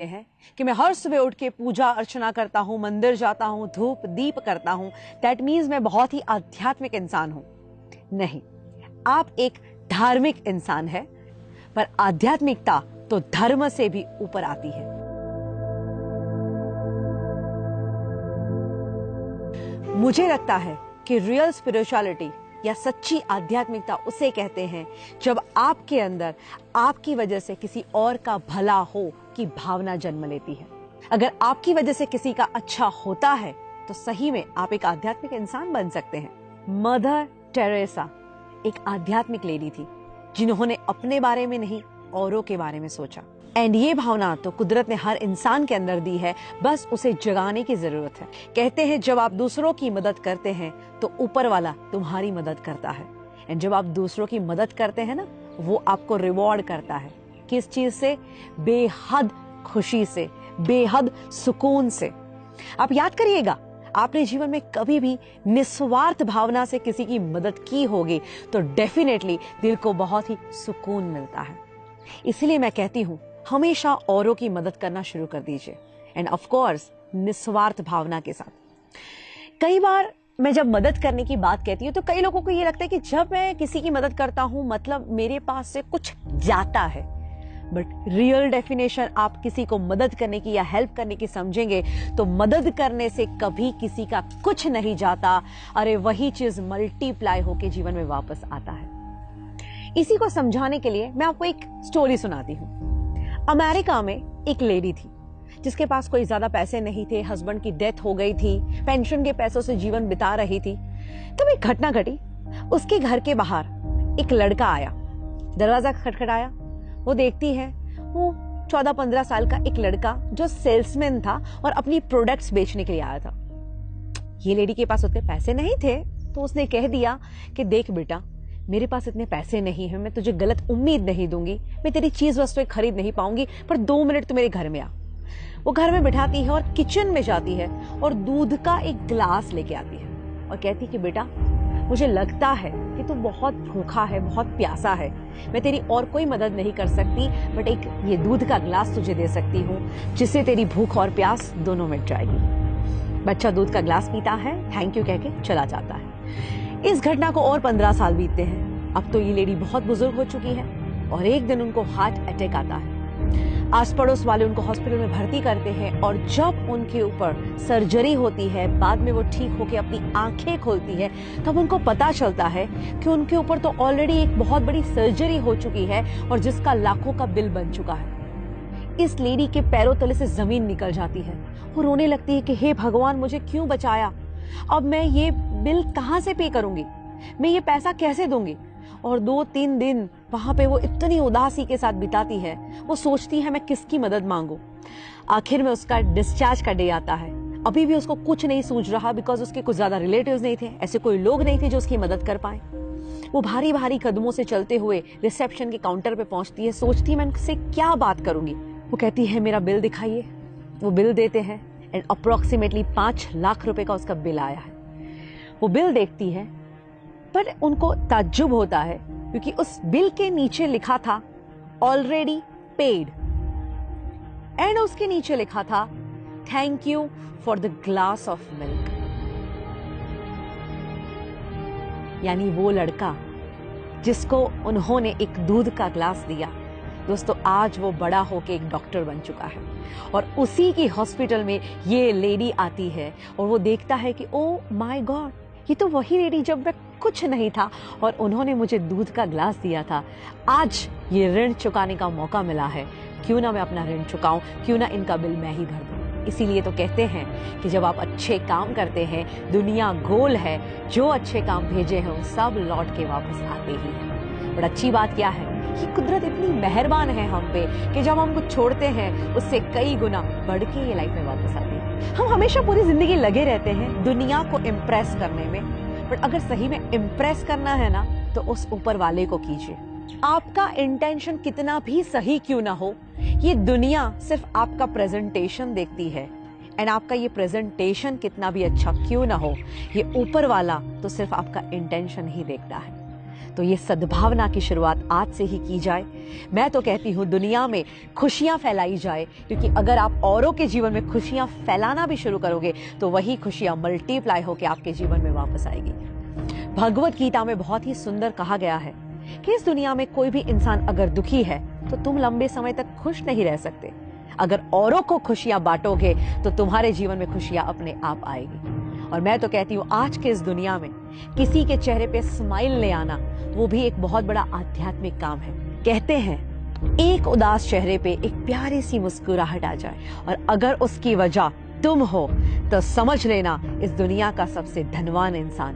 हैं कि मैं हर सुबह उठ के पूजा अर्चना करता हूं, मंदिर जाता हूं, धूप दीप करता हूं, दैट मीन्स मैं बहुत ही आध्यात्मिक इंसान हूं। नहीं, आप एक धार्मिक इंसान है, पर आध्यात्मिकता तो धर्म से भी ऊपर आती है। मुझे लगता है कि रियल स्पिरिचुअलिटी या सच्ची आध्यात्मिकता उसे कहते हैं जब आपके अंदर आपकी वजह से किसी और का भला हो की भावना जन्म लेती है। अगर आपकी वजह से किसी का अच्छा होता है तो सही में आप एक आध्यात्मिक इंसान बन सकते हैं। मदर टेरेसा एक आध्यात्मिक लेडी थी जिन्होंने अपने बारे में नहीं औरों के बारे में सोचा। एंड ये भावना तो कुदरत ने हर इंसान के अंदर दी है, बस उसे जगाने की जरूरत है। कहते हैं जब आप दूसरों की मदद करते हैं तो ऊपर वाला तुम्हारी मदद करता है। एंड जब आप दूसरों की मदद करते हैं ना, वो आपको रिवॉर्ड करता है। किस चीज से? बेहद खुशी से, बेहद सुकून से। आप याद करिएगा, आपने जीवन में कभी भी निस्वार्थ भावना से किसी की मदद की होगी तो डेफिनेटली दिल को बहुत ही सुकून मिलता है। इसलिए मैं कहती हूं, हमेशा औरों की मदद करना शुरू कर दीजिए, एंड ऑफ कोर्स निस्वार्थ भावना के साथ। कई बार मैं जब मदद करने की बात कहती हूँ तो कई लोगों को ये लगता है कि जब मैं किसी की मदद करता हूँ मतलब मेरे पास से कुछ जाता है। बट रियल डेफिनेशन आप किसी को मदद करने की या हेल्प करने की समझेंगे तो मदद करने से कभी किसी का कुछ नहीं जाता। अरे वही चीज मल्टीप्लाई होके जीवन में वापस आता है। इसी को समझाने के लिए मैं आपको एक स्टोरी सुनाती हूँ। अमेरिका में एक लेडी थी जिसके पास कोई ज्यादा पैसे नहीं थे, हस्बैंड की डेथ हो गई थी, पेंशन के पैसों से जीवन बिता रही थी। तब एक घटना घटी। उसके घर के बाहर एक लड़का आया, दरवाजा खटखटाया। वो देखती है, वो 14-15 साल का एक लड़का जो सेल्समैन था और अपनी प्रोडक्ट्स बेचने के लिए आया था। ये लेडी के पास उतने पैसे नहीं थे तो उसने कह दिया कि देख बेटा, मेरे पास इतने पैसे नहीं है, मैं तुझे गलत उम्मीद नहीं दूंगी, मैं तेरी चीज वस्तुएं खरीद नहीं पाऊंगी, पर 2 मिनट तू मेरे घर में आ। वो घर में बिठाती है और किचन में जाती है और दूध का एक ग्लास लेके आती है और कहती कि बेटा, मुझे लगता है कि तू बहुत भूखा है, बहुत प्यासा है, मैं तेरी और कोई मदद नहीं कर सकती, बट एक ये दूध का ग्लास तुझे दे सकती हूँ जिससे तेरी भूख और प्यास दोनों मिट जाएगी। बच्चा दूध का ग्लास पीता है, थैंक यू कह के चला जाता है। इस घटना को और 15 साल बीतते हैं। अब तो ये लेडी बहुत बुजुर्ग हो चुकी है और एक दिन उनको हार्ट अटैक आता है। आस पड़ोस वाले उनको हॉस्पिटल में भर्ती करते हैं और जब उनके ऊपर सर्जरी होती है, बाद में वो ठीक होकर अपनी आंखें खोलती है, तब उनको पता चलता है कि उनके ऊपर तो ऑलरेडी एक बहुत बड़ी सर्जरी हो चुकी है और जिसका लाखों का बिल बन चुका है। इस लेडी के पैरों तले से जमीन निकल जाती है। वो रोने लगती है कि हे भगवान, मुझे क्यों बचाया, अब मैं ये बिल कहां से पे करूंगी, मैं ये पैसा कैसे दूंगी। और 2-3 दिन वहां पे वो इतनी उदासी के साथ बिताती है। वो सोचती है मैं किसकी मदद मांगू। आखिर में उसका डिस्चार्ज का डे आता है। अभी भी उसको कुछ नहीं सूझ रहा, बिकॉज उसके कुछ ज्यादा रिलेटिव्स नहीं थे, ऐसे कोई लोग नहीं थे जो उसकी मदद कर पाए। वो भारी भारी कदमों से चलते हुए रिसेप्शन के काउंटर पे पहुंचती है। सोचती है मैं उनसे क्या बात करूंगी। वो कहती है मेरा बिल दिखाइए। वो बिल देते हैं एंड अप्रोक्सीमेटली 5 लाख रुपए का उसका बिल आया है। वो बिल देखती है पर उनको ताज्जुब होता है क्योंकि उस बिल के नीचे लिखा था ऑलरेडी पेड, एंड उसके नीचे लिखा था thank you for the glass of milk. यानी वो लड़का जिसको उन्होंने एक दूध का ग्लास दिया, दोस्तों आज वो बड़ा होके एक डॉक्टर बन चुका है। और उसी की हॉस्पिटल में ये लेडी आती है और वो देखता है कि ओ माय गॉड, ये तो वही लेडी जब मैं कुछ नहीं था और उन्होंने मुझे दूध का ग्लास दिया था। आज ये ऋण चुकाने का मौका मिला है, क्यों ना मैं अपना ऋण चुकाऊं, क्यों ना इनका बिल मैं ही भर दूं। इसीलिए तो कहते हैं कि जब आप अच्छे काम करते हैं, दुनिया गोल है, जो अच्छे काम भेजे हैं वो सब लौट के वापस आते ही हैं। बट अच्छी बात क्या है कि कुदरत इतनी मेहरबान है हम पे कि जब हम कुछ छोड़ते हैं उससे कई गुना बढ़ के ये लाइफ में वापस आती है। हम हमेशा पूरी जिंदगी लगे रहते हैं दुनिया को इम्प्रेस करने में, बट अगर सही में इम्प्रेस करना है ना तो उस ऊपर वाले को कीजिए। आपका इंटेंशन कितना भी सही क्यों ना हो, ये दुनिया सिर्फ आपका प्रेजेंटेशन देखती है, एंड आपका ये प्रेजेंटेशन कितना भी अच्छा क्यों ना हो, ये ऊपर वाला तो सिर्फ आपका इंटेंशन ही देखता है। तो ये सद्भावना की शुरुआत आज से ही की जाए। मैं तो कहती हूँ दुनिया में खुशियाँ फैलाई जाए, क्योंकि अगर आप औरों के जीवन में खुशियाँ फैलाना भी शुरू करोगे तो वही खुशियाँ मल्टीप्लाई होकर आपके जीवन में वापस आएगी। भगवत गीता में बहुत ही सुंदर कहा गया है कि इस दुनिया में कोई भी इंसान अगर दुखी है तो तुम लंबे समय तक खुश नहीं रह सकते। अगर औरों को खुशियां बांटोगे तो तुम्हारे जीवन में खुशियां अपने आप आएगी। और मैं तो कहती हूँ आज के इस दुनिया में किसी के चेहरे पे स्माइल ले आना वो भी एक बहुत बड़ा आध्यात्मिक काम है। कहते हैं एक उदास चेहरे पे एक प्यारी सी मुस्कुराहट आ जाए और अगर उसकी वजह तुम हो तो समझ लेना इस दुनिया का सबसे धनवान इंसान